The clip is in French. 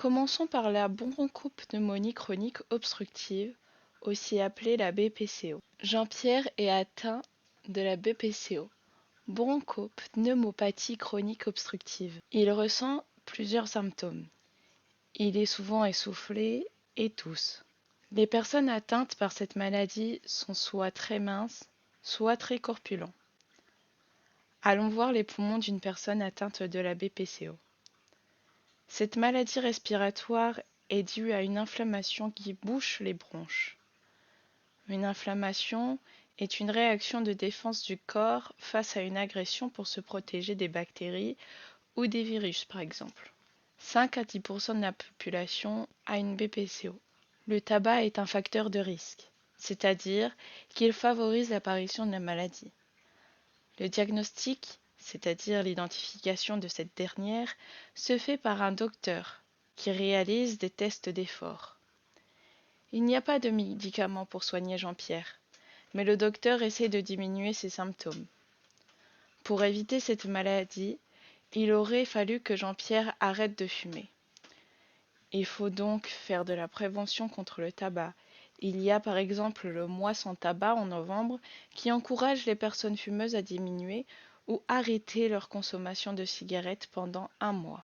Commençons par la bronchopneumonie chronique obstructive, aussi appelée la BPCO. Jean-Pierre est atteint de la BPCO, bronchopneumopathie chronique obstructive. Il ressent plusieurs symptômes. Il est souvent essoufflé et tousse. Les personnes atteintes par cette maladie sont soit très minces, soit très corpulents. Allons voir les poumons d'une personne atteinte de la BPCO. Cette maladie respiratoire est due à une inflammation qui bouche les bronches. Une inflammation est une réaction de défense du corps face à une agression pour se protéger des bactéries ou des virus par exemple. 5 à 10% de la population a une BPCO. Le tabac est un facteur de risque, c'est-à-dire qu'il favorise l'apparition de la maladie. Le diagnostic, c'est-à-dire l'identification de cette dernière, se fait par un docteur qui réalise des tests d'effort. Il n'y a pas de médicament pour soigner Jean-Pierre, mais le docteur essaie de diminuer ses symptômes. Pour éviter cette maladie, il aurait fallu que Jean-Pierre arrête de fumer. Il faut donc faire de la prévention contre le tabac. Il y a par exemple le mois sans tabac en novembre qui encourage les personnes fumeuses à diminuer ou arrêter leur consommation de cigarettes pendant un mois.